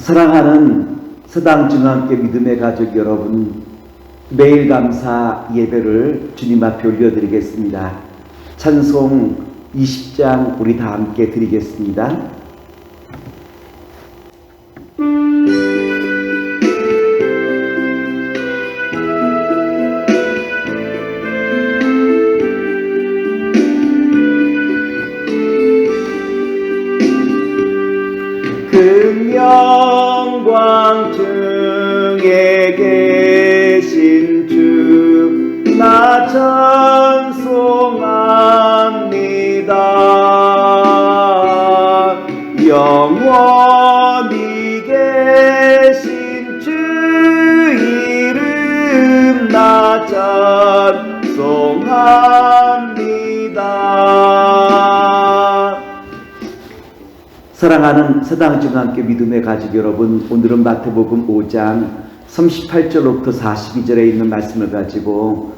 사랑하는 서당중앙교회 믿음의 가족 여러분, 매일 감사 예배를 주님 앞에 올려드리겠습니다. 찬송 20장 우리 다 함께 드리겠습니다. 그 영광 중에 계신 주 나 찬송합니다. 영원히 계신 주 이름 나 찬송합니다. 사랑하는 서당중앙교회 믿음의 가족 여러분, 오늘은 마태복음 5장 38절로부터 42절에 있는 말씀을 가지고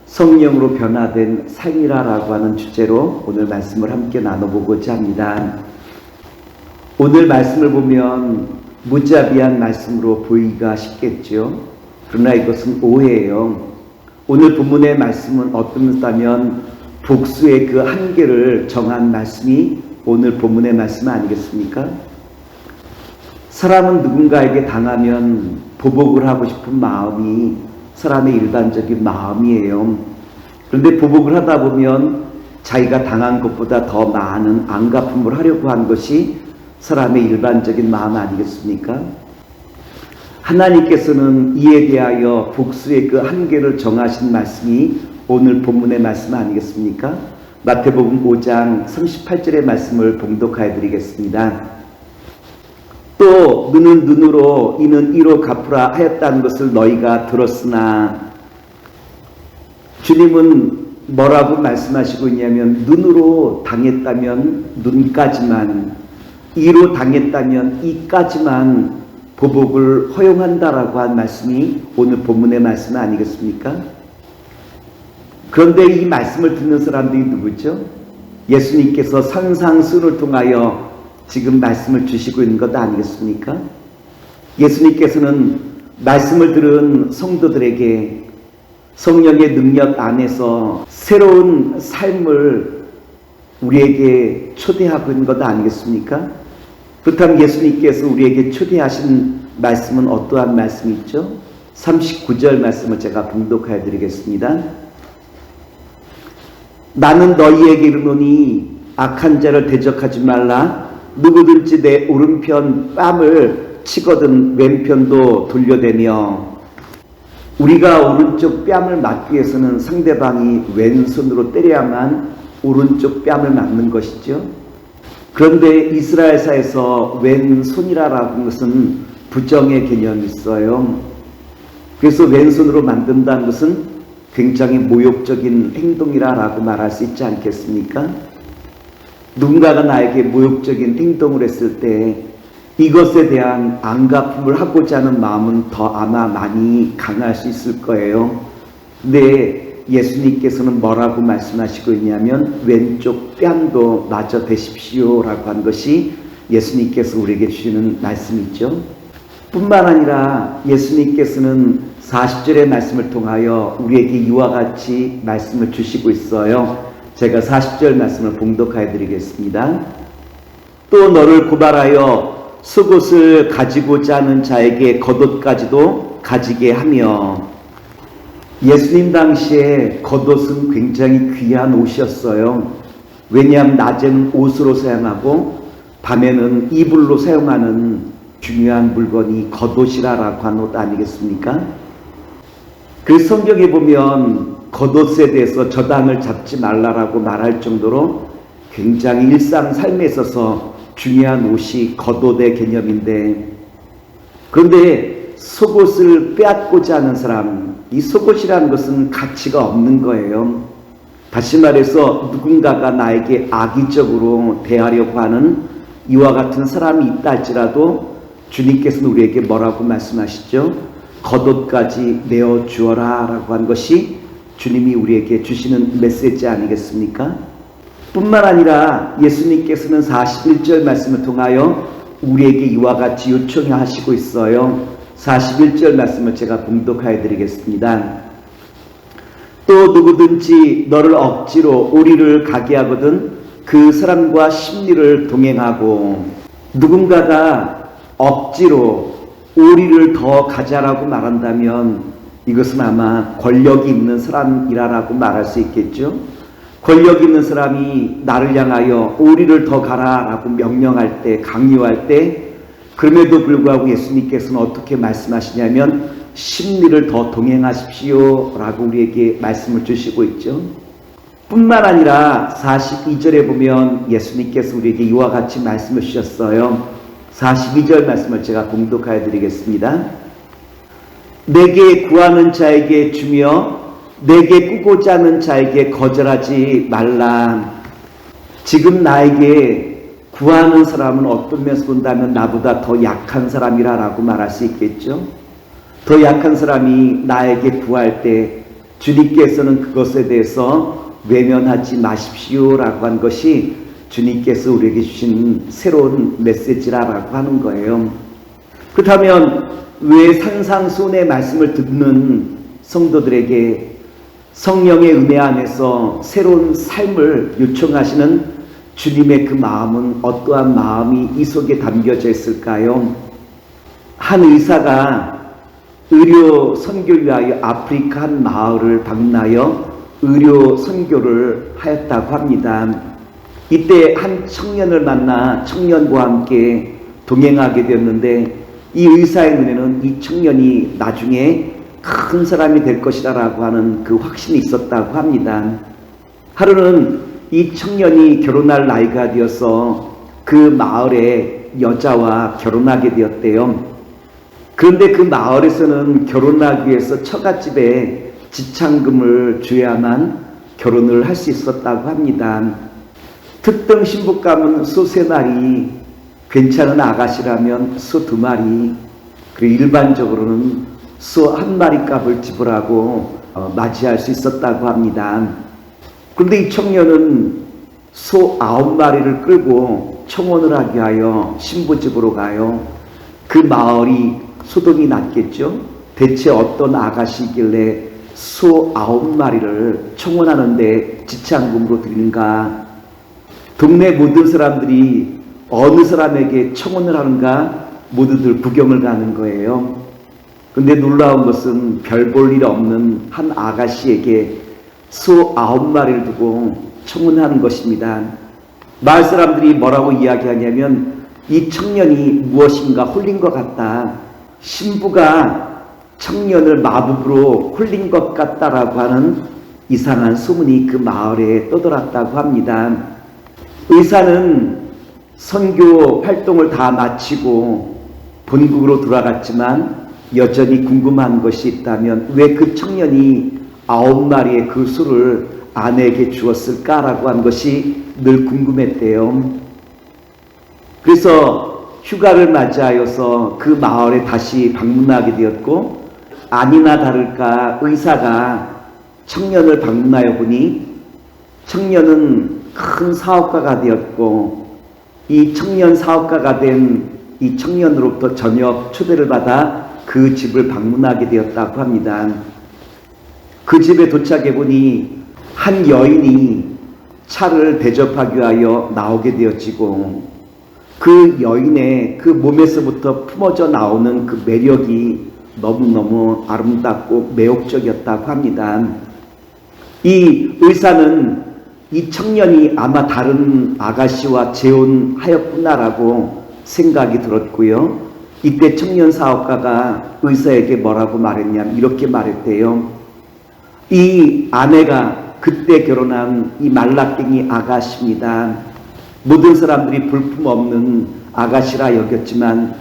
성령으로 변화된 삶이라고 하는 주제로 오늘 말씀을 함께 나눠보고자 합니다. 오늘 말씀을 보면 무자비한 말씀으로 보이기가 쉽겠죠. 그러나 이것은 오해예요. 오늘 본문의 말씀은 어떻다면 복수의 그 한계를 정한 말씀이 오늘 본문의 말씀 아니겠습니까? 사람은 누군가에게 당하면 보복을 하고 싶은 마음이 사람의 일반적인 마음이에요. 그런데 보복을 하다 보면 자기가 당한 것보다 더 많은 안갚음을 하려고 한 것이 사람의 일반적인 마음 아니겠습니까? 하나님께서는 이에 대하여 복수의 그 한계를 정하신 말씀이 오늘 본문의 말씀 아니겠습니까? 마태복음 5장 38절의 말씀을 봉독하여 드리겠습니다. 또 눈은 눈으로 이는 이로 갚으라 하였다는 것을 너희가 들었으나, 주님은 뭐라고 말씀하시고 있냐면 눈으로 당했다면 눈까지만, 이로 당했다면 이까지만 보복을 허용한다라고 한 말씀이 오늘 본문의 말씀 아니겠습니까? 그런데 이 말씀을 듣는 사람들이 누구죠? 예수님께서 산상수훈을 통하여 지금 말씀을 주시고 있는 것 아니겠습니까? 예수님께서는 말씀을 들은 성도들에게 성령의 능력 안에서 새로운 삶을 우리에게 초대하고 있는 것 아니겠습니까? 그렇다면 예수님께서 우리에게 초대하신 말씀은 어떠한 말씀이죠? 39절 말씀을 제가 봉독하여 드리겠습니다. 나는 너희에게 이르노니 악한 자를 대적하지 말라. 누구든지 내 오른편 뺨을 치거든 왼편도 돌려대며. 우리가 오른쪽 뺨을 맞기 위해서는 상대방이 왼손으로 때려야만 오른쪽 뺨을 맞는 것이죠. 그런데 이스라엘사에서 왼손이라는 것은 부정의 개념이 있어요. 그래서 왼손으로 만든다는 것은 굉장히 모욕적인 행동이라고 말할 수 있지 않겠습니까? 누군가가 나에게 모욕적인 행동을 했을 때 이것에 대한 안갚음을 하고자 하는 마음은 더 아마 많이 강할 수 있을 거예요. 근데 예수님께서는 뭐라고 말씀하시고 있냐면 왼쪽 뺨도 마저 대십시오 라고 한 것이 예수님께서 우리에게 주시는 말씀이죠. 뿐만 아니라 예수님께서는 40절의 말씀을 통하여 우리에게 이와 같이 말씀을 주시고 있어요. 제가 40절 말씀을 봉독하여 드리겠습니다. 또 너를 고발하여 속옷을 가지고자 하는 자에게 겉옷까지도 가지게 하며. 예수님 당시에 겉옷은 굉장히 귀한 옷이었어요. 왜냐하면 낮에는 옷으로 사용하고 밤에는 이불로 사용하는 중요한 물건이 겉옷이라고 한 옷 아니겠습니까? 그 성경에 보면 겉옷에 대해서 저당을 잡지 말라라고 말할 정도로 굉장히 일상 삶에 있어서 중요한 옷이 겉옷의 개념인데, 그런데 속옷을 빼앗고자 하는 사람, 이 속옷이라는 것은 가치가 없는 거예요. 다시 말해서 누군가가 나에게 악의적으로 대하려고 하는 이와 같은 사람이 있다 할지라도 주님께서는 우리에게 뭐라고 말씀하시죠? 겉옷까지 내어주어라 라고 한 것이 주님이 우리에게 주시는 메시지 아니겠습니까? 뿐만 아니라 예수님께서는 41절 말씀을 통하여 우리에게 이와 같이 요청하시고 있어요. 41절 말씀을 제가 봉독하여 드리겠습니다. 또 누구든지 너를 억지로 오리를 가게 하거든 그 사람과 심리를 동행하고, 누군가가 억지로 오리를 더 가자라고 말한다면 이것은 아마 권력이 있는 사람이라고 말할 수 있겠죠. 권력 있는 사람이 나를 향하여 오리를 더 가라라고 명령할 때, 강요할 때, 그럼에도 불구하고 예수님께서는 어떻게 말씀하시냐면 심리를 더 동행하십시오 라고 우리에게 말씀을 주시고 있죠. 뿐만 아니라 42절에 보면 예수님께서 우리에게 이와 같이 말씀을 주셨어요. 42절 말씀을 제가 봉독하여 드리겠습니다. 내게 구하는 자에게 주며 내게 꾸고자 하는 자에게 거절하지 말라. 지금 나에게 구하는 사람은 어떤 면에서 본다면 나보다 더 약한 사람이라고 말할 수 있겠죠. 더 약한 사람이 나에게 구할 때 주님께서는 그것에 대해서 외면하지 마십시오라고 한 것이 주님께서 우리에게 주신 새로운 메시지라고 하는 거예요. 그렇다면 왜 산상수훈의 말씀을 듣는 성도들에게 성령의 은혜 안에서 새로운 삶을 요청하시는 주님의 그 마음은 어떠한 마음이 이 속에 담겨져 있을까요? 한 의사가 의료 선교를 위하여 아프리카 한 마을을 방문하여 의료 선교를 하였다고 합니다. 이때 한 청년을 만나 청년과 함께 동행하게 되었는데, 이 의사의 눈에는 이 청년이 나중에 큰 사람이 될 것이다 라고 하는 그 확신이 있었다고 합니다. 하루는 이 청년이 결혼할 나이가 되어서 그 마을의 여자와 결혼하게 되었대요. 그런데 그 마을에서는 결혼하기 위해서 처갓집에 지참금을 줘야만 결혼을 할 수 있었다고 합니다. 특등 신부감은 소 3마리, 괜찮은 아가씨라면 소 2마리, 그리고 일반적으로는 소 1마리 값을 지불하고 맞이할 수 있었다고 합니다. 그런데 이 청년은 소 9마리를 끌고 청혼을 하기 위하여 신부집으로 가요. 그 마을이 소동이 났겠죠. 대체 어떤 아가씨이길래 소 9마리를 청혼하는데 지참금으로 드리는가? 동네 모든 사람들이 어느 사람에게 청혼을 하는가 모두들 구경을 가는 거예요. 근데 놀라운 것은 별 볼 일 없는 한 아가씨에게 소 9마리를 두고 청혼하는 것입니다. 마을 사람들이 뭐라고 이야기하냐면 이 청년이 무엇인가 홀린 것 같다. 신부가 청년을 마법으로 홀린 것 같다라고 하는 이상한 소문이 그 마을에 떠돌았다고 합니다. 의사는 선교 활동을 다 마치고 본국으로 돌아갔지만 여전히 궁금한 것이 있다면 왜 그 청년이 9마리의 그 소를 아내에게 주었을까라고 한 것이 늘 궁금했대요. 그래서 휴가를 맞이하여서 그 마을에 다시 방문하게 되었고, 아니나 다를까 의사가 청년을 방문하여 보니 청년은 큰 사업가가 되었고, 이 청년 사업가가 된 이 청년으로부터 저녁 초대를 받아 그 집을 방문하게 되었다고 합니다. 그 집에 도착해 보니 한 여인이 차를 대접하기 위하여 나오게 되어지고, 그 여인의 그 몸에서부터 품어져 나오는 그 매력이 너무너무 아름답고 매혹적이었다고 합니다. 이 의사는 이 청년이 아마 다른 아가씨와 재혼하였구나라고 생각이 들었고요. 이때 청년 사업가가 의사에게 뭐라고 말했냐면 이렇게 말했대요. 이 아내가 그때 결혼한 이 말라깽이 아가씨입니다. 모든 사람들이 볼품없는 아가씨라 여겼지만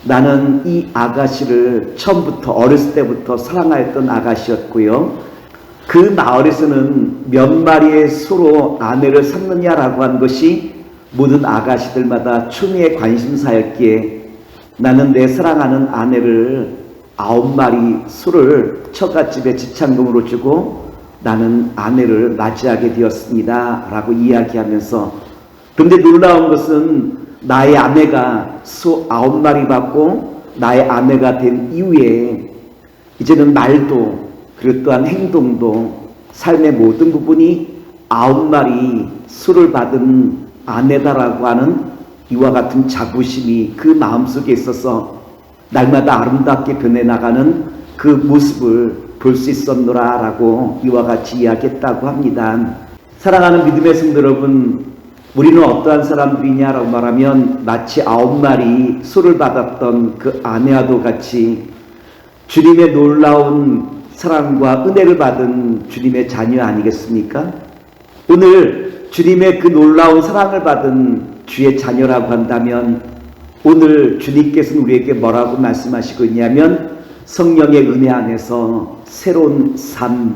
나는 이 아가씨를 처음부터 어렸을 때부터 사랑하였던 아가씨였고요. 그 마을에서는 몇 마리의 소로 아내를 삼느냐라고 한 것이 모든 아가씨들마다 추미의 관심사였기에 나는 내 사랑하는 아내를 9마리 소를 처갓집에 지참금으로 주고 나는 아내를 맞이하게 되었습니다 라고 이야기하면서, 근데 놀라운 것은 나의 아내가 소 9마리 받고 나의 아내가 된 이후에 이제는 말도 그리고 또한 행동도 삶의 모든 부분이 9마리 소를 받은 아내다라고 하는 이와 같은 자부심이 그 마음속에 있어서 날마다 아름답게 변해나가는 그 모습을 볼 수 있었노라 라고 이와 같이 이야기했다고 합니다. 사랑하는 믿음의 성도 여러분, 우리는 어떠한 사람들이냐라고 말하면 마치 9마리 소를 받았던 그 아내와도 같이 주님의 놀라운 사랑과 은혜를 받은 주님의 자녀 아니겠습니까? 오늘 주님의 그 놀라운 사랑을 받은 주의 자녀라고 한다면 오늘 주님께서는 우리에게 뭐라고 말씀하시고 있냐면 성령의 은혜 안에서 새로운 삶,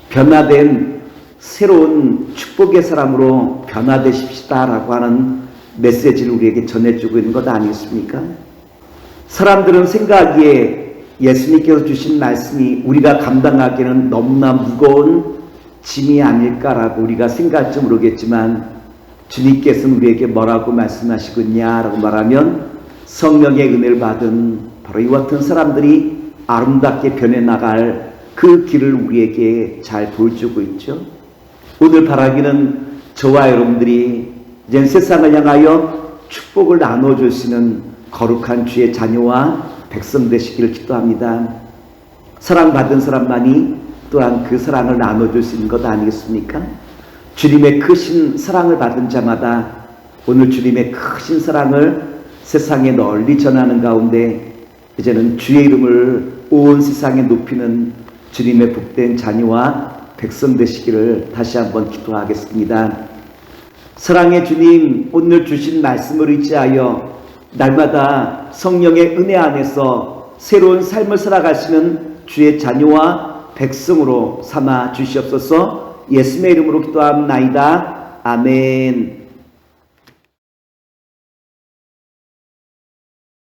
변화된 새로운 축복의 사람으로 변화되십시다 라고 하는 메시지를 우리에게 전해주고 있는 것 아니겠습니까? 사람들은 생각하기에 예수님께서 주신 말씀이 우리가 감당하기에는 너무나 무거운 짐이 아닐까라고 우리가 생각할지 모르겠지만 주님께서는 우리에게 뭐라고 말씀하시고 있냐라고 말하면 성령의 은혜를 받은 바로 이와 같은 사람들이 아름답게 변해나갈 그 길을 우리에게 잘 보여주고 있죠. 오늘 바라기는 저와 여러분들이 이제 세상을 향하여 축복을 나눠주시는 거룩한 주의 자녀와 백성 되시기를 기도합니다. 사랑받은 사람만이 또한 그 사랑을 나눠줄 수 있는 것 아니겠습니까? 주님의 크신 사랑을 받은 자마다 오늘 주님의 크신 사랑을 세상에 널리 전하는 가운데 이제는 주의 이름을 온 세상에 높이는 주님의 복된 자녀와 백성 되시기를 다시 한번 기도하겠습니다. 사랑의 주님, 오늘 주신 말씀을 의지하여 날마다 성령의 은혜 안에서 새로운 삶을 살아가시는 주의 자녀와 백성으로 삼아 주시옵소서. 예수님의 이름으로 기도합나이다. 아멘.